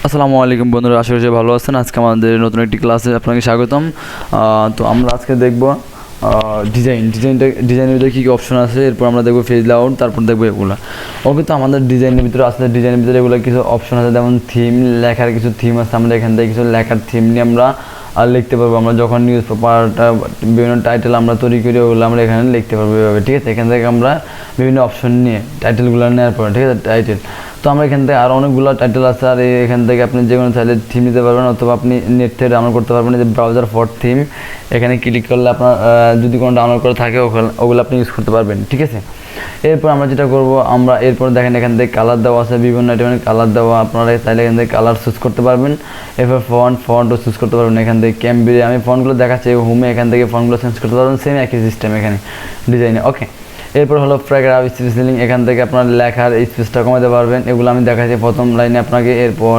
আসসালামু আলাইকুম বন্ধুরা, আশা করি ভালো আছেন। আজকে আমাদের নতুন একটি ক্লাসে আপনাকে স্বাগতম। তো আমরা আজকে দেখব ডিজাইনের ভিতরে কী কী অপশন আছে, এরপর আমরা দেখবো ফেজ লেআউট, তারপর দেখবো এগুলো। ওকে, তো আমাদের ডিজাইনের ভিতরে আসলে ডিজাইনের ভিতরে এগুলো কিছু অপশন আছে, যেমন থিম, লেখার কিছু থিম আছে। আমরা এখান থেকে কিছু লেখার থিম নিয়ে আমরা লিখতে পারবো। আমরা যখন নিউজ পেপারটা বিভিন্ন টাইটেল আমরা তৈরি করি, ওগুলো আমরা এখানে লিখতে পারবো এভাবে, ঠিক আছে। এখান থেকে আমরা বিভিন্ন অপশন নিয়ে টাইটেলগুলো নেওয়ার পরে, ঠিক আছে, টাইটেল। তো আমরা এখান থেকে আরও অনেকগুলো টাইটেল আছে, আর এখান থেকে আপনি যে কোনো চাইলে থিম নিতে পারবেন, অথবা আপনি নেট থেকে ডাউনলোড করতে পারবেন। যে ব্রাউজার ফর থিম, এখানে ক্লিক করলে আপনার যদি কোনো ডাউনলোড করে থাকে ওগুলো আপনি ইউজ করতে পারবেন, ঠিক আছে। এরপর আমরা যেটা করবো, আমরা এরপর দেখেন এখান থেকে কালার দেওয়া আছে, বিভিন্ন আইটেমের কালার দেওয়া, আপনারা চাইলে এখান থেকে কালার চুজ করতে পারবেন। এরপর ফন্টও চুজ করতে পারবেন। এখান থেকে ক্যাম্বিরে আমি ফন্টগুলো দেখাচ্ছি হোমে, এখান থেকে ফন্টগুলো চেঞ্জ করতে পারবেন, সেম একই সিস্টেম এখানে ডিজাইনে। ওকে, এরপর হলো প্যারাগ্রাফ স্পেসিং, এখান থেকে আপনার লেখার স্পেসটা কমাতে পারবেন, এগুলো আমি দেখাচ্ছি প্রথম লাইনে আপনাকে। এরপর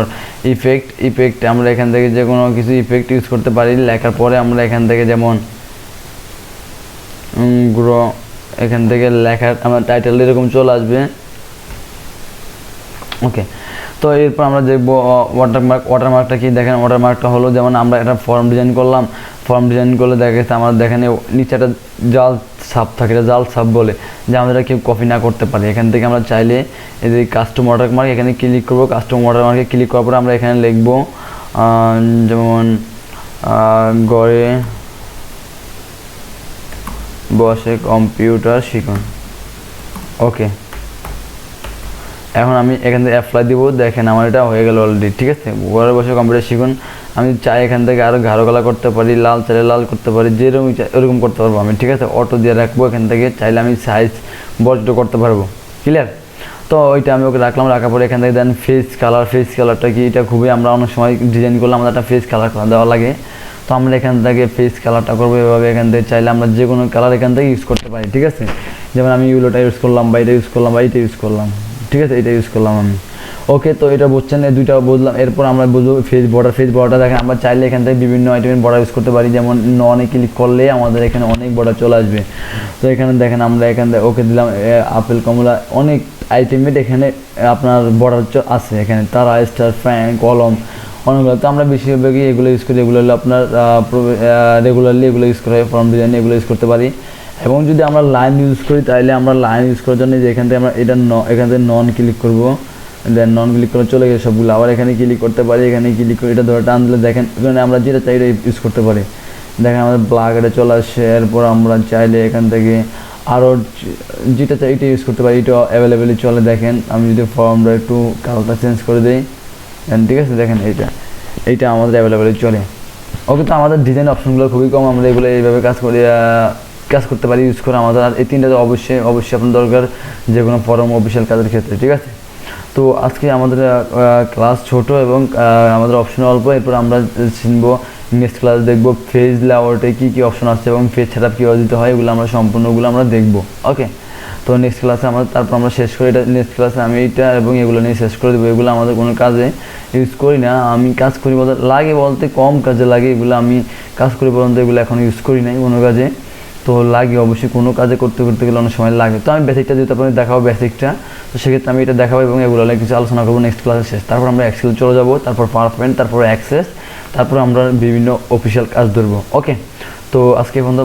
ইফেক্ট আমরা এখান থেকে যে কোনো কিছু ইফেক্ট ইউজ করতে পারি লেখার পরে। আমরা এখান থেকে যেমন গ্রো, এখান থেকে লেখার আমার টাইটেল এরকম চলে আসবে। ওকে, তো এরপর আমরা দেখবো ওয়াটারমার্কটা কি। দেখেন ওয়াটারমার্কটা হলো যেমন আমরা একটা ফর্ম ডিজাইন করলাম, ফর্ম ডিজাইন করলে দেখা গেছে আমার দেখেন নিচে একটা জাল ছাপ থাকে, এটা জাল ছাপ বলে, যে আমাদের কেউ কপি না করতে পারে। এখান থেকে আমরা চাইলে এই যে কাস্টম ওয়াটারমার্ক এখানে ক্লিক করবো। কাস্টম ওয়াটারমার্কে ক্লিক করার পরে আমরা এখানে লিখবো যেমন গড়ে বসে কম্পিউটার শিখুন। ওকে, এখন আমি এখান থেকে অ্যাপ্লাই দিব। দেখেন আমার এটা হয়ে গেল অলরেডি, ঠিক আছে। ঘরে বসে কম্পিউটার শিখুন। আমি চাই এখান থেকে আরও গাঢ় কালার করতে পারি, লাল চাইলে লাল করতে পারি, যেরকম এরকম করতে পারবো আমি, ঠিক আছে। অটো দিয়ে রাখবো, এখান থেকে চাইলে আমি সাইজ বড় করতে পারবো। ক্লিয়ার? তো ওইটা আমি ওকে রাখলাম। রাখার পরে এখান থেকে দেন ফেস কালারটা কি, এটা খুবই আমরা অনেক সময় ডিজাইন করলে আমাদের একটা ফেস কালার দেওয়া লাগে। তো আমরা এখান থেকে ফেস কালারটা করবো এভাবে। এখান থেকে চাইলে আমরা যে কোনো কালার এখান থেকে ইউজ করতে পারি, ঠিক আছে। যেমন আমি ইউলোটা ইউজ করলাম, বা এটা ইউজ করলাম, বা এটা ইউজ করলাম, ঠিক আছে, এটা ইউজ করলাম আমি। ওকে, তো এটা বুঝছেন, এই দুইটা বুঝলাম। এরপর আমরা বুঝবো ফেজ বর্ডারটা। দেখেন আমরা চাইলে এখান থেকে বিভিন্ন আইটেমের বর্ডার ইউজ করতে পারি, যেমন ননে ক্লিক করলে আমাদের এখানে অনেক বর্ডার চলে আসবে। তো এখানে দেখেন আমরা এখান থেকে ওকে দিলাম, আপেল কমলা অনেক আইটেমের এখানে আপনার বর্ডার আছে। এখানে তারা, স্টার, ফ্যান, কলম, অনেকগুলো। তো আমরা বেশিরভাগই এগুলো ইউজ করি। এগুলো হলো আপনার রেগুলারলি এগুলো ইউজ করা হয়, ফর্ম ডিজাইনে এগুলো ইউজ করতে পারি। এবং যদি আমরা লাইন ইউজ করি, তাহলে আমরা লাইন ইউজ করার জন্য যে এখান থেকে আমরা এটা এখান থেকে নন ক্লিক করবো, দেন নন ক্লিক করে চলে গেছে সবগুলো। আবার এখানে ক্লিক করতে পারি, এখানে ক্লিক করে এটা ধরে টান দিলে দেখেন এখানে আমরা যেটা চাই এটা ইউজ করতে পারি। দেখেন আমাদের ব্ল্যাক এটা চলে আসছে। এরপর আমরা চাইলে এখান থেকে আরও যেটা চাই এটা ইউজ করতে পারি, এটা অ্যাভেলেবেলই চলে। দেখেন আমি যদি ফর্মটা একটু কালারটা চেঞ্জ করে দিই, ঠিক আছে, দেখেন এইটা আমাদের অ্যাভেলেবেলই চলে। ওকে, তো আমাদের ডিজাইন অপশনগুলো খুবই কম, আমরা এগুলো এইভাবে কাজ করতে পারি ইউজ করে আমাদের। আর এই তিনটা তো অবশ্যই আপনার দরকার যে কোনো ফর্ম অফিসিয়াল কাজের ক্ষেত্রে, ঠিক আছে। তো আজকে আমাদের ক্লাস ছোট এবং আমাদের অপশন অল্প। এরপর আমরা চিনবো নেক্সট ক্লাস দেখবো ফেজ লেআউটে কী কী অপশন আসছে এবং ফেজ সেটআপ কীভাবে দিতে হয়, এগুলো আমরা সম্পূর্ণগুলো আমরা দেখবো। ওকে, তো নেক্সট ক্লাসে তারপর আমরা শেষ করি এটা। নেক্সট ক্লাসে আমি এইটা এবং এগুলো নিয়ে শেষ করে দেবো। এগুলো আমাদের কোনো কাজে ইউজ করি না, আমি কাজ করি বলতে কম কাজে লাগে। এগুলো আমি কাজ করি পর্যন্ত এগুলো এখন ইউজ করি নাই কোনো কাজে। তো লাগে অবশ্যই, কোনো কাজে করতে গেলে অনেক সময় লাগে। তো আমি বেসিকটা যেহেতু আপনাদের দেখাবো বেসিকটা, তো সেক্ষেত্রে আমি এটা দেখাবো এবং এগুলো কিছু আলোচনা করবো নেক্সট ক্লাসে শেষ। তারপর আমরা এক্সেল চলে যাবো, তারপর পাওয়ারপয়েন্ট, তারপর অ্যাক্সেস, তারপর আমরা বিভিন্ন অফিসিয়াল কাজ ধরবো। ওকে, তো আজকে বন্ধু